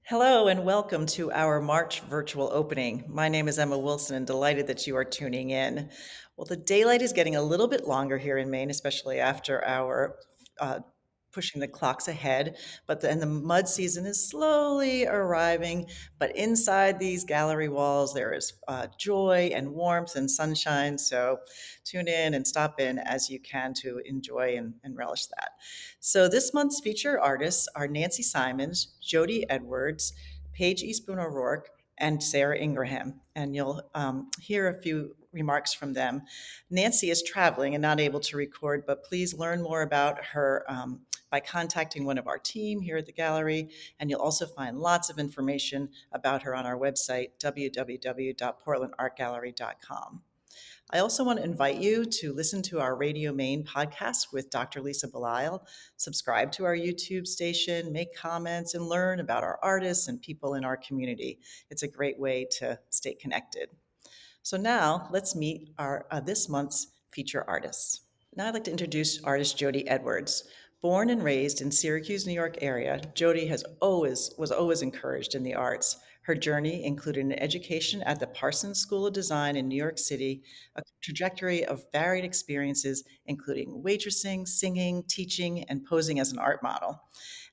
Hello and welcome to our March virtual opening. My name is Emma Wilson and delighted that you are tuning in. Well, the daylight is getting a little bit longer here in Maine, especially after our uh, pushing the clocks ahead, but then the mud season is slowly arriving. But inside these gallery walls, there is joy and warmth and sunshine. So tune in and stop in as you can to enjoy and relish that. So this month's featured artists are Nancy Simonds, Jodi Edwards, Paige Eastburn O'Rourke, and Sarah Ingraham. And you'll hear a few remarks from them. Nancy is traveling and not able to record, but please learn more about her by contacting one of our team here at the gallery. And you'll also find lots of information about her on our website, www.portlandartgallery.com. I also want to invite you to listen to our Radio Maine podcast with Dr. Lisa Belisle, subscribe to our YouTube station, make comments, and learn about our artists and people in our community. It's a great way to stay connected. So now let's meet our this month's feature artists. Now I'd like to introduce artist Jodi Edwards. Born and raised in Syracuse, New York area, Jodi was always encouraged in the arts. Her journey included an education at the Parsons School of Design in New York City, a trajectory of varied experiences, including waitressing, singing, teaching, and posing as an art model.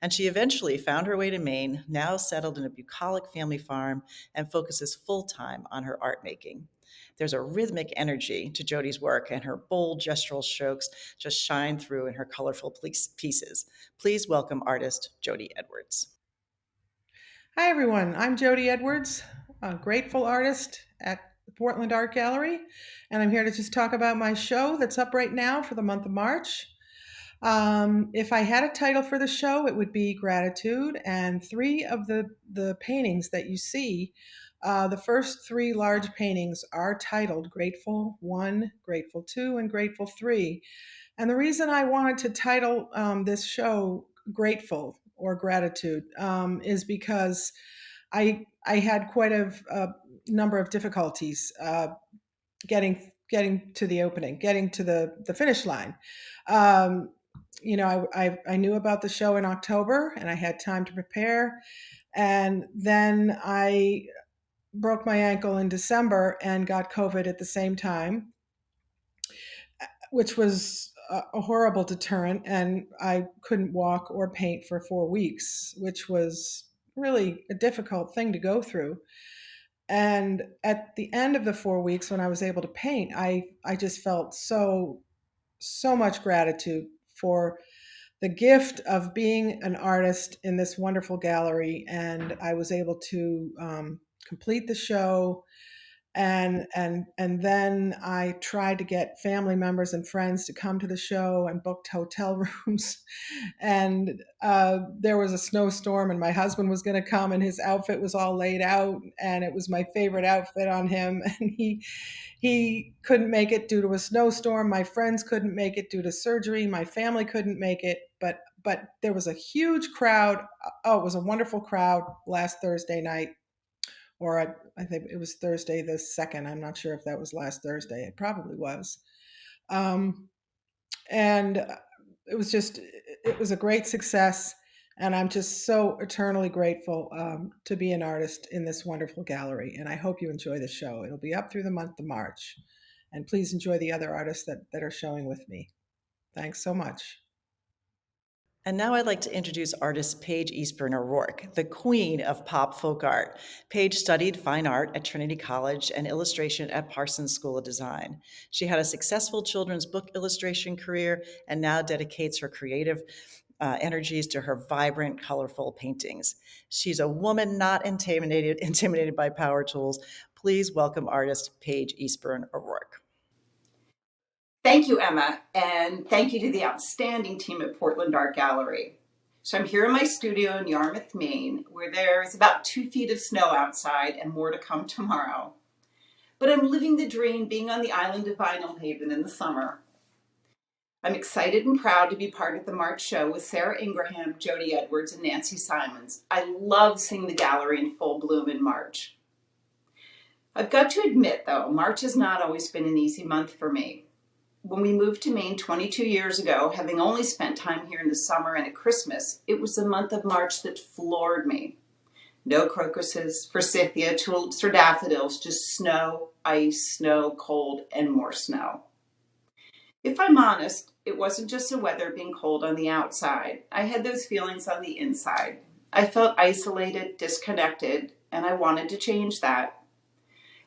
And she eventually found her way to Maine, now settled in a bucolic family farm, and focuses full-time on her art making. There's a rhythmic energy to Jodi's work, and her bold gestural strokes just shine through in her colorful pieces. Please welcome artist Jodi Edwards. Hi, everyone. I'm Jodi Edwards, a grateful artist at the Portland Art Gallery, and I'm here to just talk about my show that's up right now for the month of March. If I had a title for the show, it would be Gratitude, and three of the paintings that you see, the first three large paintings are titled Grateful 1, Grateful 2, and Grateful 3. And the reason I wanted to title this show Grateful or Gratitude is because I had quite a number of difficulties getting to the opening, getting to the finish line. Um, I knew about the show in October, and I had time to prepare, and then I broke my ankle in December and got COVID at the same time, which was a horrible deterrent. And I couldn't walk or paint for 4 weeks, which was really a difficult thing to go through. And at the end of the 4 weeks, when I was able to paint, I just felt so much gratitude for the gift of being an artist in this wonderful gallery. And I was able to complete the show, and then I tried to get family members and friends to come to the show and booked hotel rooms. And there was a snowstorm, and my husband was going to come, and his outfit was all laid out, and it was my favorite outfit on him. And he couldn't make it due to a snowstorm. My friends couldn't make it due to surgery. My family couldn't make it, but there was a huge crowd. Oh, it was a wonderful crowd last Thursday night, or I think it was Thursday the 2nd. I'm not sure if that was last Thursday. It probably was. Um, and it was a great success. And I'm just so eternally grateful to be an artist in this wonderful gallery. And I hope you enjoy the show. It'll be up through the month of March. And please enjoy the other artists that are showing with me. Thanks so much. And now I'd like to introduce artist Paige Eastburn O'Rourke, the queen of pop folk art. Paige studied fine art at Trinity College and illustration at Parsons School of Design. She had a successful children's book illustration career and now dedicates her creative energies to her vibrant, colorful paintings. She's a woman not intimidated by power tools. Please welcome artist Paige Eastburn O'Rourke. Thank you, Emma, and thank you to the outstanding team at Portland Art Gallery. So I'm here in my studio in Yarmouth, Maine, where there is about 2 feet of snow outside and more to come tomorrow. But I'm living the dream being on the island of Vinyl Haven in the summer. I'm excited and proud to be part of the March show with Sarah Ingraham, Jodi Edwards, and Nancy Simonds. I love seeing the gallery in full bloom in March. I've got to admit, though, March has not always been an easy month for me. When we moved to Maine 22 years ago, having only spent time here in the summer and at Christmas, it was the month of March that floored me. No crocuses, forsythia, tulips, or daffodils, just snow, ice, snow, cold, and more snow. If I'm honest, it wasn't just the weather being cold on the outside. I had those feelings on the inside. I felt isolated, disconnected, and I wanted to change that.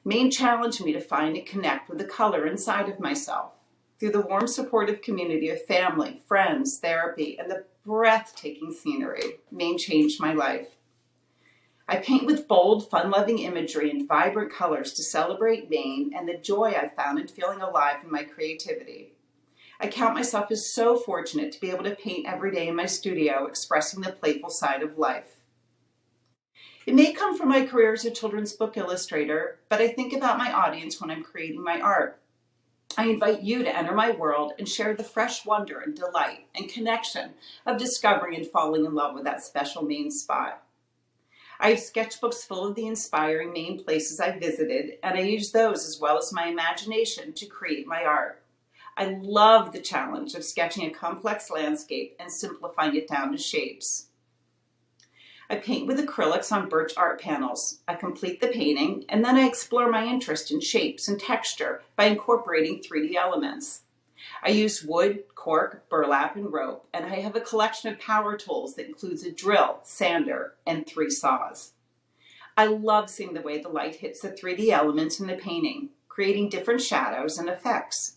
Maine challenged me to find and connect with the color inside of myself. Through the warm, supportive community of family, friends, therapy, and the breathtaking scenery, Maine changed my life. I paint with bold, fun-loving imagery and vibrant colors to celebrate Maine and the joy I found in feeling alive in my creativity. I count myself as so fortunate to be able to paint every day in my studio, expressing the playful side of life. It may come from my career as a children's book illustrator, but I think about my audience when I'm creating my art. I invite you to enter my world and share the fresh wonder and delight and connection of discovering and falling in love with that special Maine spot. I have sketchbooks full of the inspiring Maine places I visited, and I use those as well as my imagination to create my art. I love the challenge of sketching a complex landscape and simplifying it down to shapes. I paint with acrylics on birch art panels. I complete the painting, and then I explore my interest in shapes and texture by incorporating 3D elements. I use wood, cork, burlap, and rope, and I have a collection of power tools that includes a drill, sander, and 3 saws. I love seeing the way the light hits the 3D elements in the painting, creating different shadows and effects.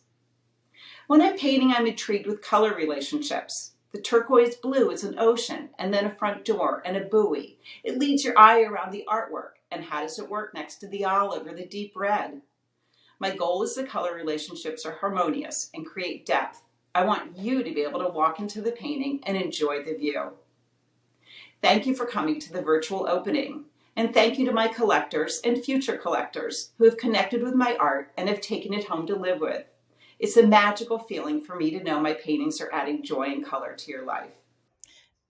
When I'm painting, I'm intrigued with color relationships. The turquoise blue is an ocean, and then a front door and a buoy. It leads your eye around the artwork, and how does it work next to the olive or the deep red? My goal is the color relationships are harmonious and create depth. I want you to be able to walk into the painting and enjoy the view. Thank you for coming to the virtual opening, and thank you to my collectors and future collectors who have connected with my art and have taken it home to live with. It's a magical feeling for me to know my paintings are adding joy and color to your life.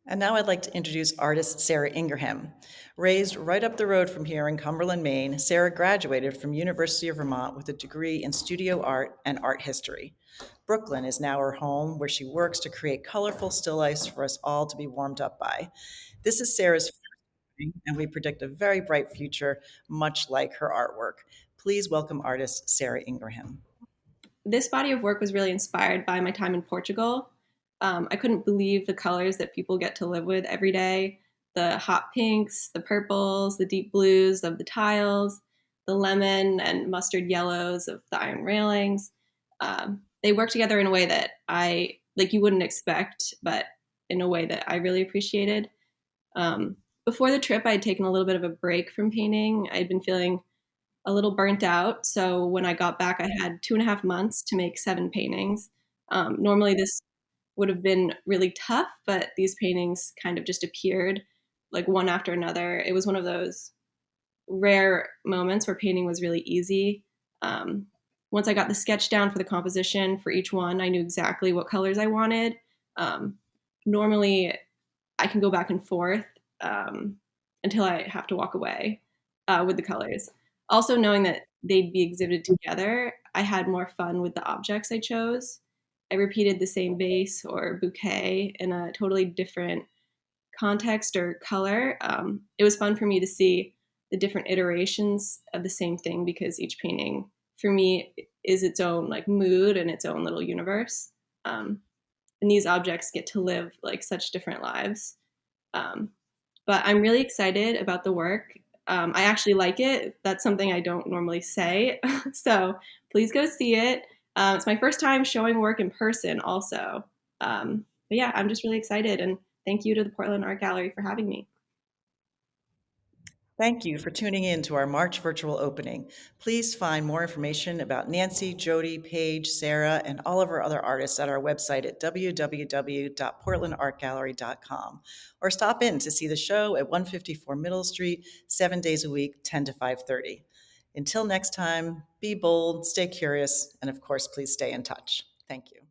And now I'd like to introduce artist Sarah Ingraham. Raised right up the road from here in Cumberland, Maine, Sarah graduated from University of Vermont with a degree in studio art and art history. Brooklyn is now her home, where she works to create colorful still lifes for us all to be warmed up by. This is Sarah's first opening, and we predict a very bright future, much like her artwork. Please welcome artist Sarah Ingraham. This body of work was really inspired by my time in Portugal. I couldn't believe the colors that people get to live with every day. The hot pinks, the purples, the deep blues of the tiles, the lemon and mustard yellows of the iron railings. They work together in a way that you wouldn't expect, but in a way that I really appreciated. Before the trip, I had taken a little bit of a break from painting. I'd been feeling a little burnt out. So when I got back, I had 2.5 months to make 7 paintings. Normally this would have been really tough, but these paintings kind of just appeared like one after another. It was one of those rare moments where painting was really easy. Once I got the sketch down for the composition for each one, I knew exactly what colors I wanted. Normally I can go back and forth until I have to walk away with the colors. Also, knowing that they'd be exhibited together, I had more fun with the objects I chose. I repeated the same vase or bouquet in a totally different context or color. It was fun for me to see the different iterations of the same thing because each painting, for me, is its own mood and its own little universe. And these objects get to live such different lives. But I'm really excited about the work. I actually like it. That's something I don't normally say. So please go see it. It's my first time showing work in person also. But yeah, I'm just really excited. And thank you to the Portland Art Gallery for having me. Thank you for tuning in to our March virtual opening. Please find more information about Nancy, Jodi, Paige, Sarah, and all of our other artists at our website at www.portlandartgallery.com, or stop in to see the show at 154 Middle Street, 7 days a week, 10 to 5:30. Until next time, be bold, stay curious, and of course, please stay in touch. Thank you.